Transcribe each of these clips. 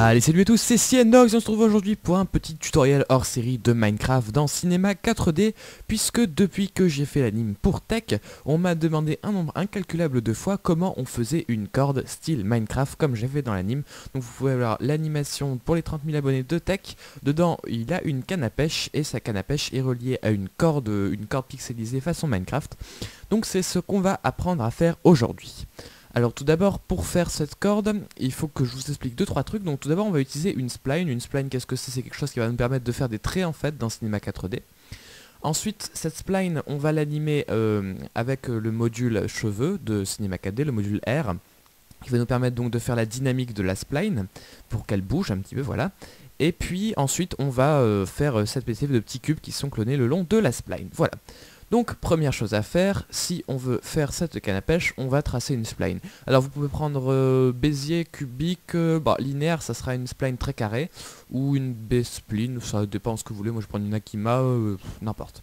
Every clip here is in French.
Allez, salut à tous, c'est Cienox et on se retrouve aujourd'hui pour un petit tutoriel hors série de Minecraft dans Cinema 4D, puisque depuis que j'ai fait l'anime pour Tech, on m'a demandé un nombre incalculable de fois comment on faisait une corde style Minecraft comme j'ai fait dans l'anime. Donc vous pouvez voir l'animation pour les 30 000 abonnés de Tech. Dedans, il a une canne à pêche et sa canne à pêche est reliée à une corde pixelisée façon Minecraft. Donc c'est ce qu'on va apprendre à faire aujourd'hui. Alors tout d'abord, pour faire cette corde, il faut que je vous explique 2-3 trucs. Donc tout d'abord, on va utiliser une spline. Une spline, qu'est-ce que c'est? C'est quelque chose qui va nous permettre de faire des traits en fait dans Cinema 4D. Ensuite, cette spline, on va l'animer avec le module cheveux de Cinema 4D, le module R, qui va nous permettre donc de faire la dynamique de la spline pour qu'elle bouge un petit peu, voilà. Et puis ensuite, on va faire cette PCF de petits cubes qui sont clonés le long de la spline. Voilà. Donc première chose à faire, si on veut faire cette canne à pêche, on va tracer une spline. Alors vous pouvez prendre Bézier, cubique, linéaire, ça sera une spline très carrée, ou une B-spline, ça dépend ce que vous voulez, moi je prends une Akima, n'importe.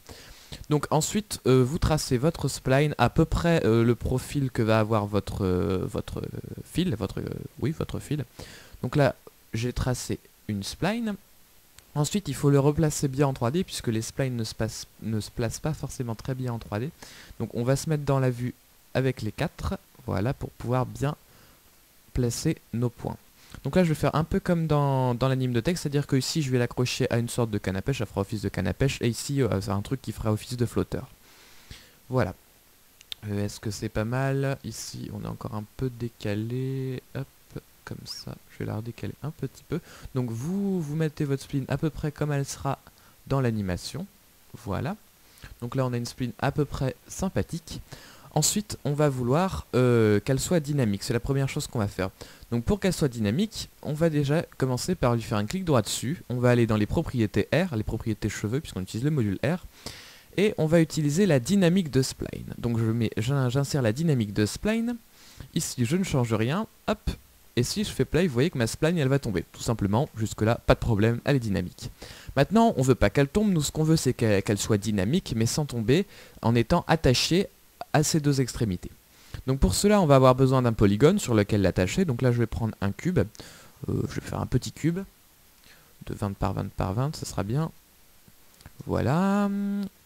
Donc ensuite, vous tracez votre spline à peu près le profil que va avoir votre fil, votre fil. Donc là, j'ai tracé une spline. Ensuite, il faut le replacer bien en 3D puisque les splines ne se placent pas forcément très bien en 3D. Donc on va se mettre dans la vue avec les 4, voilà, pour pouvoir bien placer nos points. Donc là, je vais faire un peu comme dans l'anime de texte, c'est-à-dire que ici, je vais l'accrocher à une sorte de canne à pêche, ça fera office de canne à pêche, et ici, c'est un truc qui fera office de flotteur. Voilà. Est-ce que c'est pas mal? Ici, on est encore un peu décalé. Hop. Comme ça, je vais la redécaler un petit peu. Donc vous mettez votre spline à peu près comme elle sera dans l'animation. Voilà. Donc là on a une spline à peu près sympathique. Ensuite on va vouloir qu'elle soit dynamique. C'est la première chose qu'on va faire. Donc pour qu'elle soit dynamique, on va déjà commencer par lui faire un clic droit dessus. On va aller dans les propriétés R, les propriétés cheveux, puisqu'on utilise le module R. Et on va utiliser la dynamique de spline. Donc j'insère la dynamique de spline. Ici je ne change rien. Hop. Et si je fais play, vous voyez que ma spline elle va tomber. Tout simplement, jusque là, pas de problème, elle est dynamique. Maintenant, on veut pas qu'elle tombe, nous ce qu'on veut c'est qu'elle soit dynamique, mais sans tomber, en étant attachée à ces deux extrémités. Donc pour cela, on va avoir besoin d'un polygone sur lequel l'attacher. Donc là, je vais prendre un cube. Je vais faire un petit cube de 20 par 20 par 20, ça sera bien. Voilà.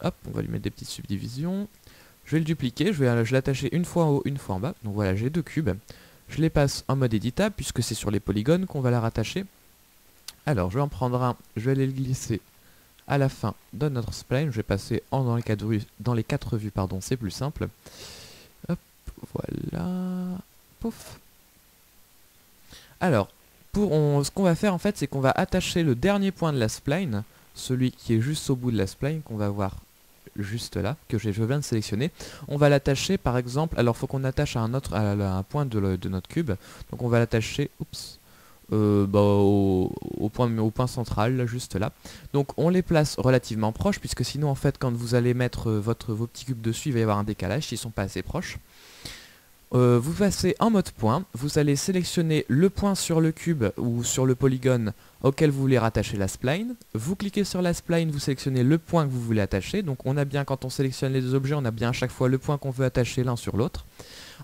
Hop, on va lui mettre des petites subdivisions. Je vais le dupliquer, je vais l'attacher une fois en haut, une fois en bas. Donc voilà, j'ai deux cubes. Je les passe en mode éditable puisque c'est sur les polygones qu'on va la rattacher. Alors je vais en prendre un, je vais aller le glisser à la fin de notre spline. Je vais passer dans les quatre vues, pardon, c'est plus simple. Hop, voilà. Pouf. Alors, ce qu'on va faire en fait, c'est qu'on va attacher le dernier point de la spline, celui qui est juste au bout de la spline, qu'on va voir juste là, que je viens de sélectionner. On va l'attacher par exemple, alors il faut qu'on attache à un point de notre cube, donc on va l'attacher au point central, là, juste là. Donc on les place relativement proches, puisque sinon en fait quand vous allez mettre vos petits cubes dessus, il va y avoir un décalage s'ils sont pas assez proches. Vous passez en mode point, vous allez sélectionner le point sur le cube ou sur le polygone auquel vous voulez rattacher la spline. Vous cliquez sur la spline, vous sélectionnez le point que vous voulez attacher. Donc on a bien, quand on sélectionne les deux objets, on a bien à chaque fois le point qu'on veut attacher l'un sur l'autre.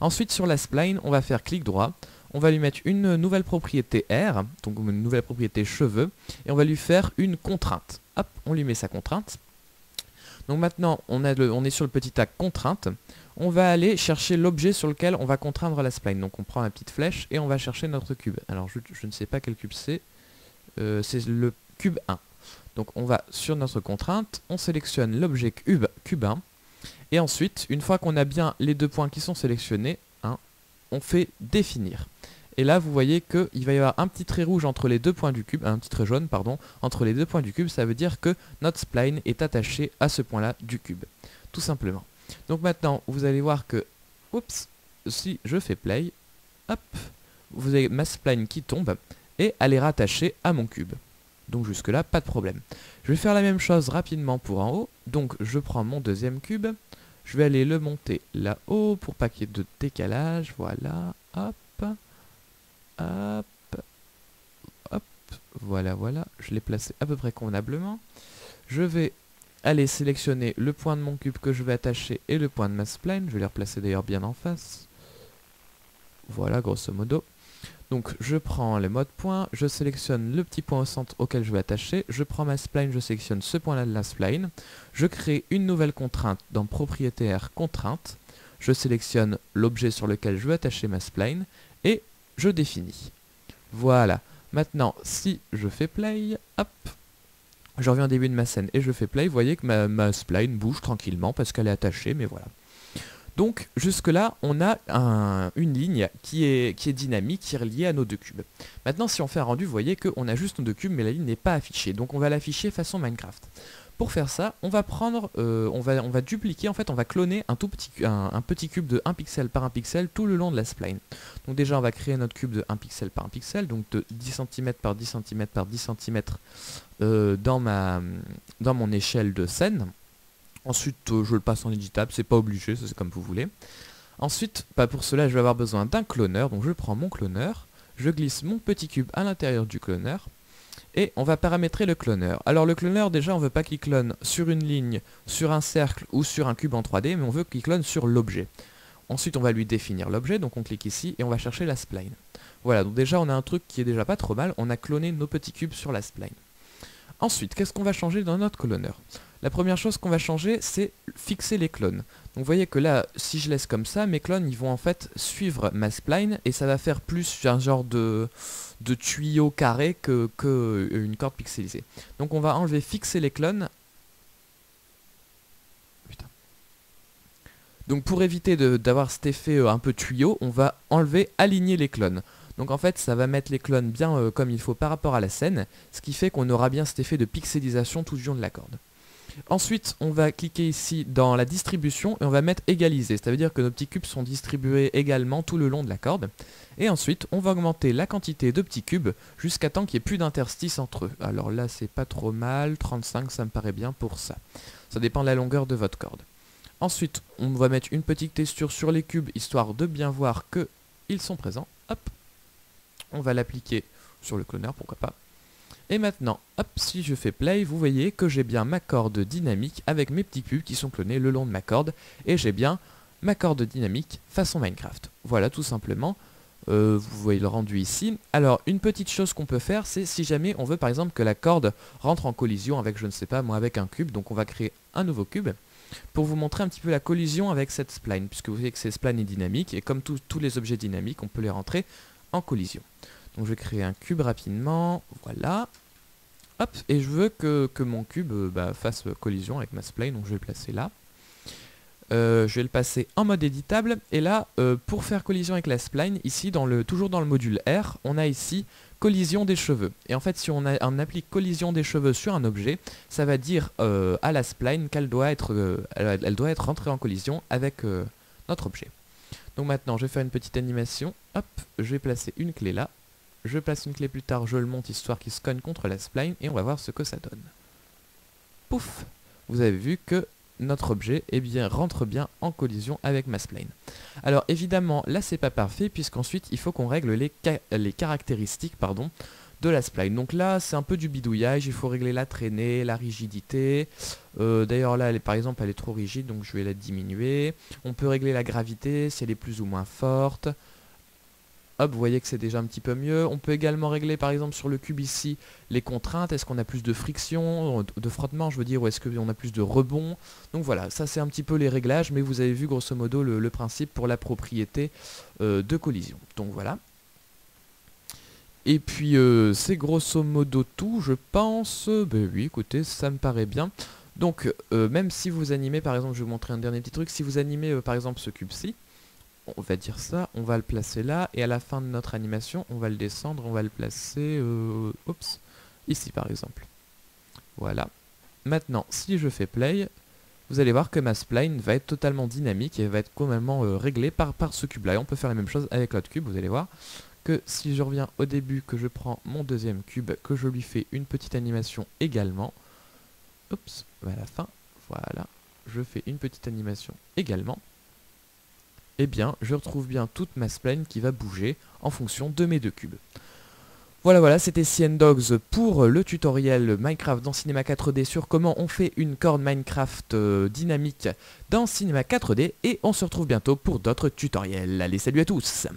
Ensuite sur la spline, on va faire clic droit. On va lui mettre une nouvelle propriété R, donc une nouvelle propriété cheveux, et on va lui faire une contrainte. Hop, on lui met sa contrainte. Donc maintenant, on est sur le petit tag contrainte. On va aller chercher l'objet sur lequel on va contraindre la spline. Donc on prend la petite flèche et on va chercher notre cube. Alors je ne sais pas quel cube c'est. C'est le cube 1. Donc on va sur notre contrainte, on sélectionne l'objet cube 1. Et ensuite, une fois qu'on a bien les deux points qui sont sélectionnés, on fait définir. Et là vous voyez qu'il va y avoir un petit trait rouge entre les deux points du cube, un petit trait jaune pardon, entre les deux points du cube, ça veut dire que notre spline est attachée à ce point là du cube, tout simplement. Donc maintenant vous allez voir que, oups, si je fais play, hop, vous avez ma spline qui tombe et elle est rattachée à mon cube. Donc jusque là pas de problème. Je vais faire la même chose rapidement pour en haut, donc je prends mon deuxième cube, je vais aller le monter là-haut pour pas qu'il y ait de décalage, voilà, hop. Hop, hop, voilà, je l'ai placé à peu près convenablement. Je vais aller sélectionner le point de mon cube que je vais attacher et le point de ma spline. Je vais les replacer d'ailleurs bien en face. Voilà, grosso modo. Donc je prends le mode point, je sélectionne le petit point au centre auquel je vais attacher, je prends ma spline, je sélectionne ce point là de la spline, je crée une nouvelle contrainte dans propriétaire contrainte, je sélectionne l'objet sur lequel je veux attacher ma spline et je définis. Voilà, maintenant si je fais play, hop, je reviens au début de ma scène et je fais play, vous voyez que ma spline bouge tranquillement parce qu'elle est attachée, mais voilà. Donc jusque là on a une ligne qui est dynamique, qui est reliée à nos deux cubes. Maintenant si on fait un rendu, vous voyez qu'on a juste nos deux cubes mais la ligne n'est pas affichée. Donc on va l'afficher façon Minecraft. Pour faire ça, on va prendre, on va dupliquer, en fait on va cloner un petit cube de 1 pixel par 1 pixel tout le long de la spline. Donc déjà on va créer notre cube de 1 pixel par 1 pixel, donc de 10 cm par 10 cm par 10 cm dans mon échelle de scène. Ensuite, je le passe en éditable, c'est pas obligé, c'est comme vous voulez. Ensuite, pour cela, je vais avoir besoin d'un cloneur, donc je prends mon cloneur, je glisse mon petit cube à l'intérieur du cloneur, et on va paramétrer le cloneur. Alors le cloneur, déjà, on veut pas qu'il clone sur une ligne, sur un cercle ou sur un cube en 3D, mais on veut qu'il clone sur l'objet. Ensuite, on va lui définir l'objet, donc on clique ici, et on va chercher la spline. Voilà, donc déjà, on a un truc qui est déjà pas trop mal, on a cloné nos petits cubes sur la spline. Ensuite, qu'est-ce qu'on va changer dans notre cloneur? La première chose qu'on va changer, c'est fixer les clones. Donc vous voyez que là, si je laisse comme ça, mes clones ils vont en fait suivre ma spline et ça va faire plus un genre de tuyau carré que une corde pixelisée. Donc on va enlever fixer les clones. Putain. Donc pour éviter d'avoir cet effet un peu tuyau, on va enlever aligner les clones. Donc en fait ça va mettre les clones bien comme il faut par rapport à la scène, ce qui fait qu'on aura bien cet effet de pixelisation tout du long de la corde. Ensuite, on va cliquer ici dans la distribution et on va mettre égaliser. Ça veut dire que nos petits cubes sont distribués également tout le long de la corde. Et ensuite, on va augmenter la quantité de petits cubes jusqu'à temps qu'il n'y ait plus d'interstice entre eux. Alors là, c'est pas trop mal. 35, ça me paraît bien pour ça. Ça dépend de la longueur de votre corde. Ensuite, on va mettre une petite texture sur les cubes, histoire de bien voir qu'ils sont présents. Hop. On va l'appliquer sur le cloneur, pourquoi pas. Et maintenant, hop, si je fais play, vous voyez que j'ai bien ma corde dynamique avec mes petits cubes qui sont clonés le long de ma corde. Et j'ai bien ma corde dynamique façon Minecraft. Voilà, tout simplement. Vous voyez le rendu ici. Alors, une petite chose qu'on peut faire, c'est si jamais on veut par exemple que la corde rentre en collision avec, je ne sais pas, moi avec un cube. Donc on va créer un nouveau cube pour vous montrer un petit peu la collision avec cette spline. Puisque vous voyez que cette spline est dynamique et comme tous les objets dynamiques, on peut les rentrer en collision. Donc je vais créer un cube rapidement, voilà. Hop, et je veux que mon cube fasse collision avec ma spline, donc je vais le placer là. Je vais le passer en mode éditable, et là, pour faire collision avec la spline, ici, toujours dans le module R, on a ici collision des cheveux. Et en fait, si on applique collision des cheveux sur un objet, ça va dire à la spline qu'elle doit elle doit être rentrée en collision avec notre objet. Donc maintenant, je vais faire une petite animation, hop, je vais placer une clé là. Je place une clé plus tard, je le monte histoire qu'il se cogne contre la spline et on va voir ce que ça donne. Pouf! Vous avez vu que notre objet rentre bien en collision avec ma spline. Alors évidemment, là c'est pas parfait puisqu'ensuite il faut qu'on règle les caractéristiques de la spline. Donc là c'est un peu du bidouillage, il faut régler la traînée, la rigidité. D'ailleurs là par exemple elle est trop rigide donc je vais la diminuer. On peut régler la gravité si elle est plus ou moins forte. Hop, vous voyez que c'est déjà un petit peu mieux. On peut également régler par exemple sur le cube ici les contraintes. Est-ce qu'on a plus de friction, de frottement je veux dire, ou est-ce qu'on a plus de rebond. Donc voilà, ça c'est un petit peu les réglages, mais vous avez vu grosso modo le principe pour la propriété de collision. Donc voilà. Et puis c'est grosso modo tout, je pense. Ben oui, écoutez, ça me paraît bien. Donc même si vous animez, par exemple, je vais vous montrer un dernier petit truc, si vous animez par exemple ce cube-ci, on va dire ça, on va le placer là, et à la fin de notre animation, on va le descendre, on va le placer, ici par exemple. Voilà. Maintenant, si je fais play, vous allez voir que ma spline va être totalement dynamique et va être complètement réglée par ce cube-là. Et on peut faire la même chose avec l'autre cube, vous allez voir que si je reviens au début, que je prends mon deuxième cube, que je lui fais une petite animation également, oups, à la fin, voilà, je fais une petite animation également, eh bien, je retrouve bien toute ma spline qui va bouger en fonction de mes deux cubes. Voilà, c'était CNDogs pour le tutoriel Minecraft dans Cinema 4D sur comment on fait une corde Minecraft dynamique dans Cinema 4D. Et on se retrouve bientôt pour d'autres tutoriels. Allez, salut à tous!